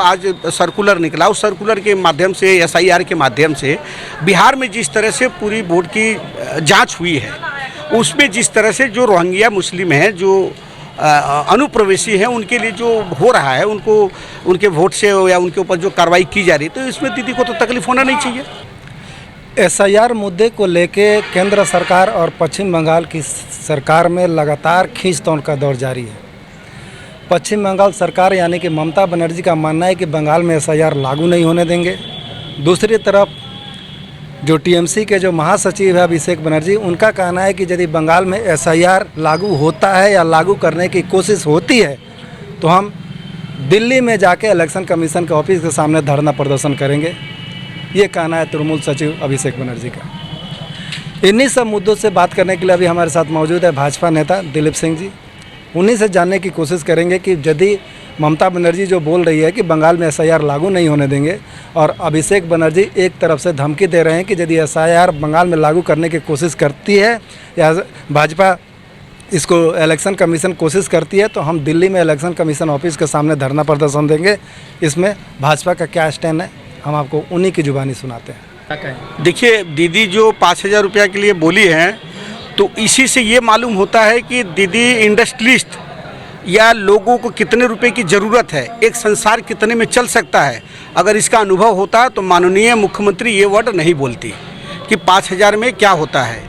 आज सर्कुलर निकला, उस सर्कुलर के माध्यम से एसआईआर के माध्यम से बिहार में जिस तरह से पूरी वोट की जांच हुई है, उसमें जिस तरह से जो रोहिंग्या मुस्लिम हैं, जो अनुप्रवेशी हैं, उनके लिए जो हो रहा है, उनको उनके वोट से या उनके ऊपर जो कार्रवाई की जा रही है, तो इसमें दीदी को तो तकलीफ होना नहीं चाहिए। एसआईआर मुद्दे को लेके केंद्र सरकार और पश्चिम बंगाल की सरकार में लगातार खींचतान का दौर जारी है। पश्चिम बंगाल सरकार यानी कि ममता बनर्जी का मानना है कि बंगाल में एसआईआर लागू नहीं होने देंगे। दूसरी तरफ जो टीएमसी के जो महासचिव है अभिषेक बनर्जी, उनका कहना है कि यदि बंगाल में एसआईआर लागू होता है या लागू करने की कोशिश होती है तो हम दिल्ली में जाके इलेक्शन कमीशन के ऑफिस के सामने धरना प्रदर्शन करेंगे। ये कहना है तृणमूल सचिव अभिषेक बनर्जी का। इन्हीं सब मुद्दों से बात करने के लिए अभी हमारे साथ मौजूद है भाजपा नेता दिलीप सिंह जी। उन्हीं से जानने की कोशिश करेंगे कि यदि ममता बनर्जी जो बोल रही है कि बंगाल में एसआईआर लागू नहीं होने देंगे, और अभिषेक बनर्जी एक तरफ से धमकी दे रहे हैं कि यदि एसआईआर बंगाल में लागू करने की कोशिश करती है या भाजपा इसको इलेक्शन कमीशन कोशिश करती है तो हम दिल्ली में इलेक्शन कमीशन ऑफिस के सामने धरना प्रदर्शन देंगे। इसमें भाजपा का क्या स्टैंड है, हम आपको उन्हीं की जुबानी सुनाते हैं। देखिए, दीदी जो 5,000 रुपया के लिए बोली हैं, तो इसी से ये मालूम होता है कि दीदी इंडस्ट्रियलिस्ट या लोगों को कितने रुपए की ज़रूरत है, एक संसार कितने में चल सकता है। अगर इसका अनुभव होता तो माननीय मुख्यमंत्री ये वर्ड नहीं बोलती कि 5,000 में क्या होता है।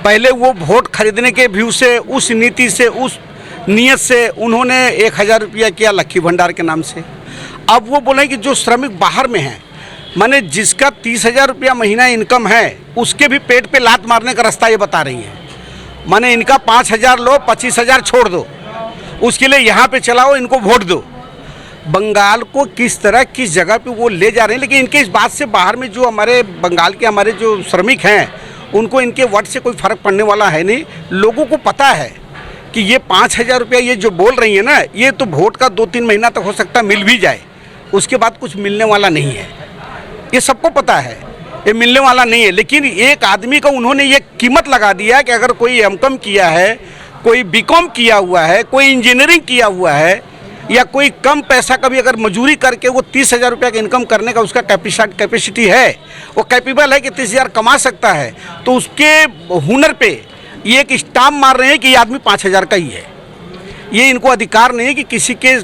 पहले वो वोट खरीदने के व्यू से, उस नीति से, उस नीयत से उन्होंने 1,000 रुपया किया लक्की भंडार के नाम से। अब वो बोले कि जो श्रमिक बाहर में हैं, माने जिसका 30,000 रुपया महीना इनकम है, उसके भी पेट पे लात मारने का रास्ता ये बता रही हैं। माने इनका 5,000 लो, 25,000 छोड़ दो, उसके लिए यहाँ पे चलाओ, इनको वोट दो। बंगाल को किस तरह किस जगह पे वो ले जा रहे हैं। लेकिन इनके इस बात से बाहर में जो हमारे बंगाल के हमारे जो श्रमिक हैं, उनको इनके वोट से कोई फ़र्क पड़ने वाला है नहीं। लोगों को पता है कि ये 5,000 रुपया ये जो बोल रही है ना, ये तो वोट का 2-3 महीना तक हो सकता है मिल भी जाए, उसके बाद कुछ मिलने वाला नहीं है। ये सबको पता है, ये मिलने वाला नहीं है। लेकिन एक आदमी को उन्होंने ये कीमत लगा दिया कि अगर कोई एमकॉम किया है, कोई बीकॉम किया हुआ है, कोई इंजीनियरिंग किया हुआ है, या कोई कम पैसा का भी अगर मजूरी करके वो 30,000 रुपया का इनकम करने का उसका कैपेसिटी है, वो कैपेबल है कि 30,000 कमा सकता है, तो उसके हुनर पे ये एक स्टाम्प मार रहे हैं कि ये आदमी 5,000 का ही है। ये इनको अधिकार नहीं है कि किसी के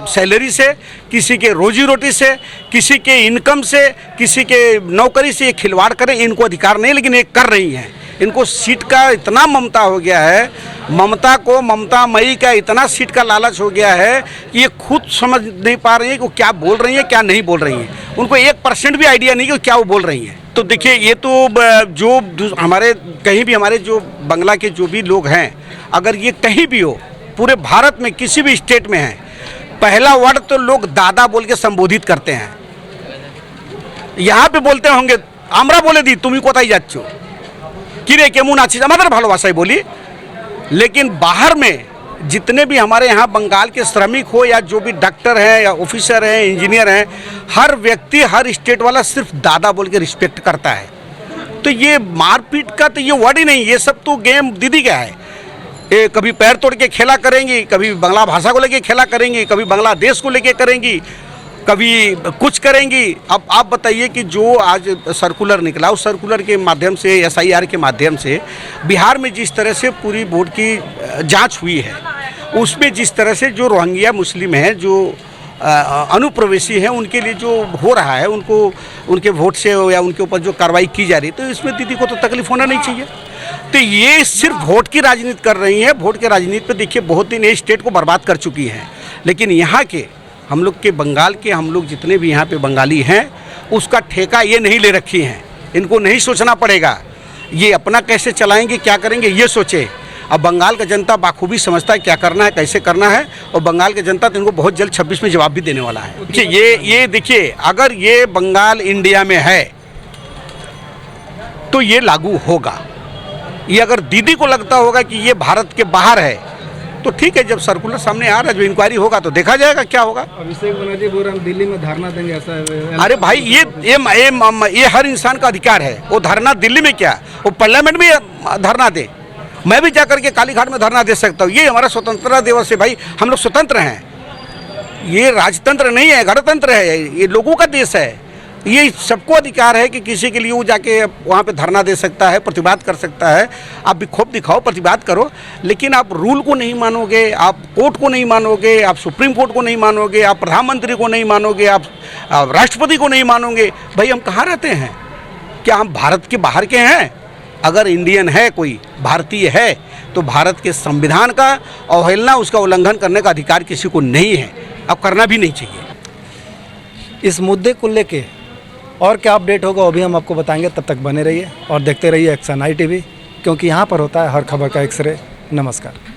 सैलरी से, किसी के रोजी रोटी से, किसी के इनकम से, किसी के नौकरी से ये खिलवाड़ करें, इनको अधिकार नहीं। लेकिन ये कर रही हैं। इनको सीट का इतना ममता हो गया है, ममता मई का इतना सीट का लालच हो गया है कि ये खुद समझ नहीं पा रही है कि वो क्या बोल रही हैं, क्या नहीं बोल रही हैं। उनको 1% भी आइडिया नहीं कि क्या वो बोल रही हैं। तो देखिए, ये तो जो हमारे कहीं भी हमारे जो बंगला के जो भी लोग हैं, अगर ये कहीं भी हो, पूरे भारत में किसी भी स्टेट में है, पहला वर्ड तो लोग दादा बोल के संबोधित करते हैं। यहाँ पे बोलते होंगे আমরা বলে दी তুমি কোথায় যাচ্ছ, কিরে কেমন আছিস, আমাদের ভালোবাসায় बोली। लेकिन बाहर में जितने भी हमारे यहाँ बंगाल के श्रमिक हो या जो भी डॉक्टर हैं या ऑफिसर हैं, इंजीनियर हैं, हर व्यक्ति, हर स्टेट वाला सिर्फ दादा बोल के रिस्पेक्ट करता है। तो ये मारपीट का तो ये वर्ड ही नहीं, ये सब तो गेम दीदी का है। ये कभी पैर तोड़ के खेला करेंगी, कभी बांग्ला भाषा को लेके खेला करेंगी, कभी बांग्लादेश को लेके करेंगी, कभी कुछ करेंगी। अब आप बताइए कि जो आज सर्कुलर निकला, उस सर्कुलर के माध्यम से, एसआईआर के माध्यम से बिहार में जिस तरह से पूरी वोट की जांच हुई है, उसमें जिस तरह से जो रोहिंग्या मुस्लिम हैं, जो अनुप्रवेशी हैं, उनके लिए जो हो रहा है, उनको उनके वोट से या उनके ऊपर जो कार्रवाई की जा रही है, तो इसमें दीदी को तो तकलीफ होना नहीं चाहिए। तो ये सिर्फ वोट की राजनीति कर रही है। वोट की राजनीति पे देखिए बहुत दिन स्टेट को बर्बाद कर चुकी हैं। लेकिन यहाँ के हम लोग के बंगाल के हम लोग जितने भी यहाँ पे बंगाली हैं, उसका ठेका ये नहीं ले रखी हैं। इनको नहीं सोचना पड़ेगा ये अपना कैसे चलाएंगे, क्या करेंगे, ये सोचे। अब बंगाल का जनता बाखूबी समझता है क्या करना है, कैसे करना है, और बंगाल की जनता तो इनको बहुत जल्द 26 में जवाब भी देने वाला है। देखिए, ये देखिए, अगर ये बंगाल इंडिया में है तो ये लागू होगा। ये अगर दीदी को लगता होगा कि ये भारत के बाहर है तो ठीक है, जब सर्कुलर सामने आ रहा है, जो इंक्वायरी होगा तो देखा जाएगा क्या होगा। अभिषेक बनर्जी बोल रहे हैं दिल्ली में धरना देंगे, ऐसा? अरे भाई, ये हर इंसान का अधिकार है। वो धरना दिल्ली में क्या, वो पार्लियामेंट में धरना दे। मैं भी जाकर के कालीघाट में धरना दे सकता हूँ। ये हमारा स्वतंत्रता दिवस है भाई, हम लोग स्वतंत्र हैं। ये राजतंत्र नहीं है, गणतंत्र है, ये लोगों का देश है। ये सबको अधिकार है कि किसी के लिए वो जाके वहाँ पे धरना दे सकता है, प्रतिवाद कर सकता है। आप विक्षोभ दिखाओ, प्रतिवाद करो, लेकिन आप रूल को नहीं मानोगे, आप कोर्ट को नहीं मानोगे, आप सुप्रीम कोर्ट को नहीं मानोगे, आप प्रधानमंत्री को नहीं मानोगे, आप राष्ट्रपति को नहीं मानोगे। भाई हम कहाँ रहते हैं? क्या हम भारत के बाहर के हैं? अगर इंडियन है, कोई भारतीय है, तो भारत के संविधान का अवहेलना, उसका उल्लंघन करने का अधिकार किसी को नहीं है, अब करना भी नहीं चाहिए। इस मुद्दे को लेके और क्या अपडेट होगा वो भी हम आपको बताएंगे। तब तक बने रहिए और देखते रहिए एक्शन आई टीवी, क्योंकि यहाँ पर होता है हर खबर का एक्सरे। नमस्कार।